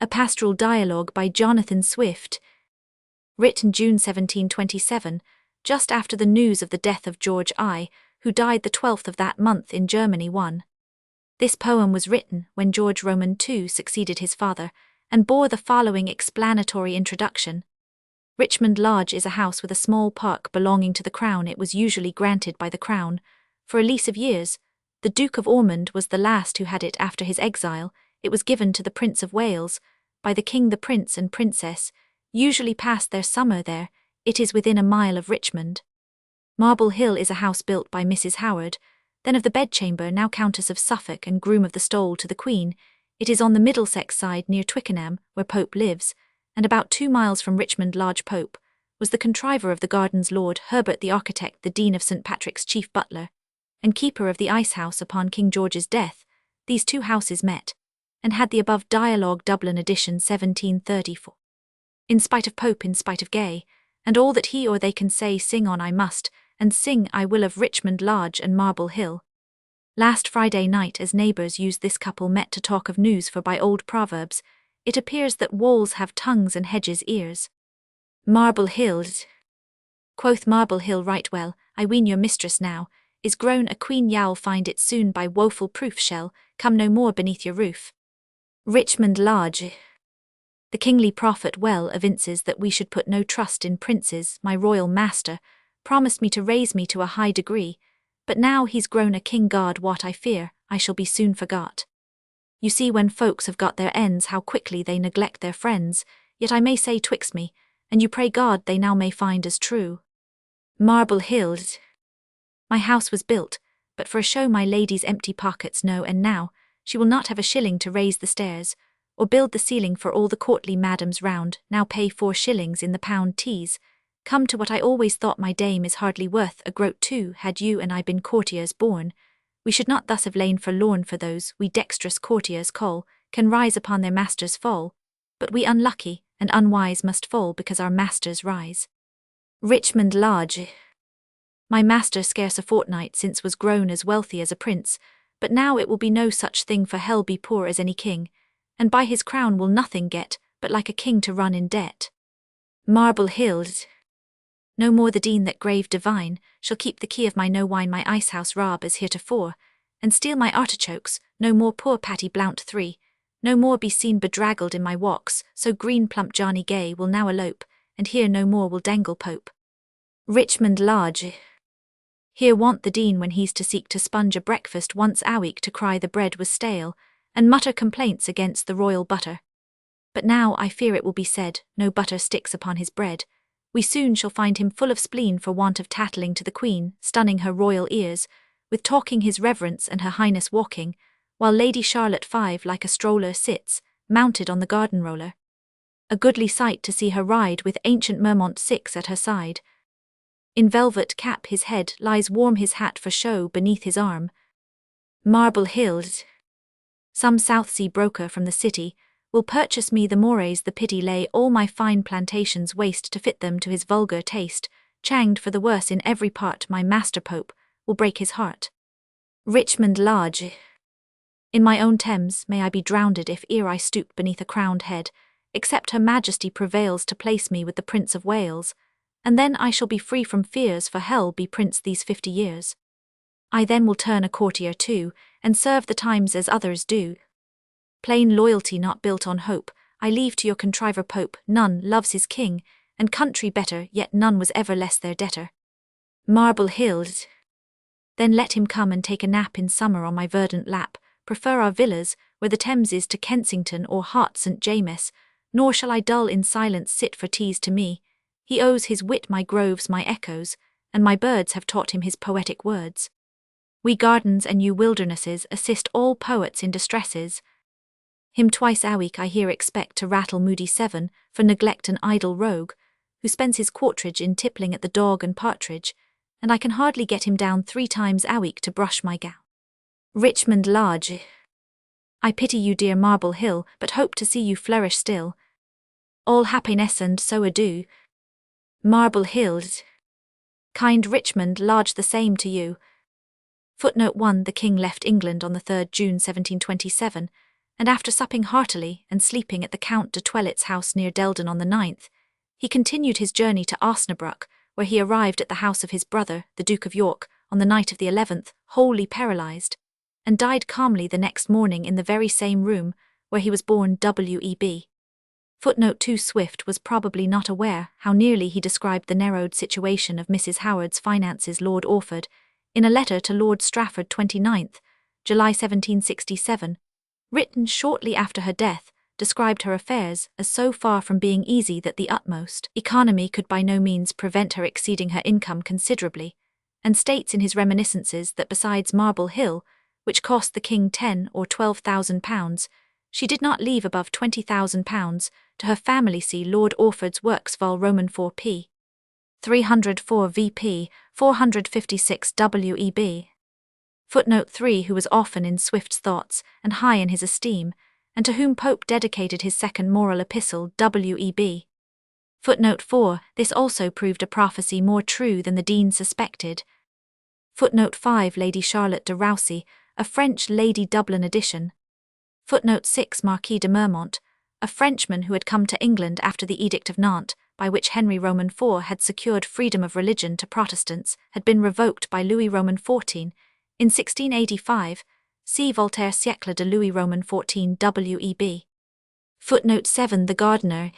A Pastoral Dialogue by Jonathan Swift. Written June 1727, just after the news of the death of George I, who died the 12th of that month in Germany 1. This poem was written when George Roman II succeeded his father, and bore the following explanatory introduction. Richmond Lodge is a house with a small park belonging to the Crown. It was usually granted by the Crown for a lease of years. The Duke of Ormond was the last who had it after his exile. It was given to the Prince of Wales by the King. The Prince and Princess usually passed their summer there. It is within a mile of Richmond. Marble Hill is a house built by Mrs. Howard, then of the Bedchamber, now Countess of Suffolk and groom of the stole to the Queen. It is on the Middlesex side near Twickenham, where Pope lives, and about 2 miles from Richmond Lodge. Pope was the contriver of the gardens, Lord Herbert the architect, the Dean of St. Patrick's chief butler, and keeper of the ice house upon King George's death. These two houses met, and had the above dialogue, Dublin edition 1734. In spite of Pope, in spite of Gay, and all that he or they can say, sing on I must, and sing I will of Richmond Lodge and Marble Hill. Last Friday night, as neighbours used, this couple met to talk of news, for by old proverbs it appears that walls have tongues and hedges ears. Marble Hill. Quoth Marble Hill, right well, I ween your mistress now is grown a queen. You'll find it soon by woeful proof shall come no more beneath your roof. Richmond Lodge. The kingly prophet well evinces that we should put no trust in princes. My royal master promised me to raise me to a high degree, but now he's grown a king. God wot, I fear I shall be soon forgot. You see, when folks have got their ends, how quickly they neglect their friends. Yet I may say twixt me and you, pray God they now may find as true. Marble Hill. My house was built but for a show, my lady's empty pockets know, and now she will not have a shilling to raise the stairs, or build the ceiling for all the courtly madams round. Now pay 4 shillings in the pound teas. Come to what I always thought, my dame is hardly worth a groat too. Had you and I been courtiers born, we should not thus have lain forlorn, for those we dexterous courtiers call can rise upon their masters' fall, but we unlucky and unwise must fall because our masters rise. Richmond Lodge. My master scarce a fortnight since was grown as wealthy as a prince, but now it will be no such thing, for hell be poor as any king, and by his crown will nothing get, but like a king to run in debt. Marble Hill. No more the dean, that grave divine, shall keep the key of my no wine, my ice house rob as heretofore, and steal my artichokes. No more poor Patty Blount 3, no more be seen bedraggled in my walks. So green plump Johnny Gay will now elope, and here no more will dangle Pope. Richmond Lodge. Here want the dean when he's to seek to sponge a breakfast once a week, to cry the bread was stale, and mutter complaints against the royal butter. But now I fear it will be said, no butter sticks upon his bread. We soon shall find him full of spleen for want of tattling to the Queen, stunning her royal ears, with talking his reverence and her highness walking, while Lady Charlotte 5 like a stroller sits, mounted on the garden roller. A goodly sight to see her ride, with ancient Mordant 6 at her side. In velvet cap his head lies warm, his hat for show beneath his arm. Marble Hill. Some South Sea broker from the city will purchase me the mores, the pity lay all my fine plantations waste to fit them to his vulgar taste, changed for the worse in every part. My master Pope will break his heart. Richmond Lodge. In my own Thames may I be drowned if ere I stoop beneath a crowned head, except her majesty prevails to place me with the Prince of Wales, and then I shall be free from fears, for hell be prince these 50 years. I then will turn a courtier too, and serve the times as others do. Plain loyalty not built on hope, I leave to your contriver Pope. None loves his king and country better, yet none was ever less their debtor. Marble Hill. Then let him come and take a nap in summer on my verdant lap, prefer our villas, where the Thames is, to Kensington or Hart St. James, nor shall I dull in silence sit for teas to me. He owes his wit my groves, my echoes, and my birds have taught him his poetic words. We gardens and you wildernesses assist all poets in distresses. Him twice a week I here expect to rattle moody 7, for neglect an idle rogue, who spends his quarterage in tippling at the dog and partridge, and I can hardly get him down 3 times a week to brush my gown. Richmond Lodge. I pity you, dear Marble Hill, but hope to see you flourish still. All happiness and so adieu. Marble Hill. Kind Richmond Lodge, the same to you. Footnote 1. The king left England on the 3rd June 1727, and after supping heartily and sleeping at the Count de Toilette's house near Delden on the 9th, he continued his journey to Osnabrück, where he arrived at the house of his brother, the Duke of York, on the night of the 11th, wholly paralysed, and died calmly the next morning in the very same room where he was born W.E.B. Footnote 2. Swift was probably not aware how nearly he described the narrowed situation of Mrs. Howard's finances. Lord Orford, in a letter to Lord Strafford 29th, July 1767, written shortly after her death, described her affairs as so far from being easy that the utmost economy could by no means prevent her exceeding her income considerably, and states in his reminiscences that besides Marble Hill, which cost the king £10,000 or £12,000, she did not leave above £20,000 to her family. See Lord Orford's Works Vol. Roman 4 p. 304 vp. 456 WEB. Footnote 3. Who was often in Swift's thoughts and high in his esteem, and to whom Pope dedicated his second moral epistle. WEB. Footnote 4. This also proved a prophecy more true than the Dean suspected. Footnote 5. Lady Charlotte de Rousey, a French Lady Dublin edition. Footnote 6. Marquis de Mermont, a Frenchman who had come to England after the Edict of Nantes, by which Henry Roman IV had secured freedom of religion to Protestants, had been revoked by Louis Roman XIV in 1685. See Voltaire Siècle de Louis Roman XIV. WEB. Footnote 7. The gardener,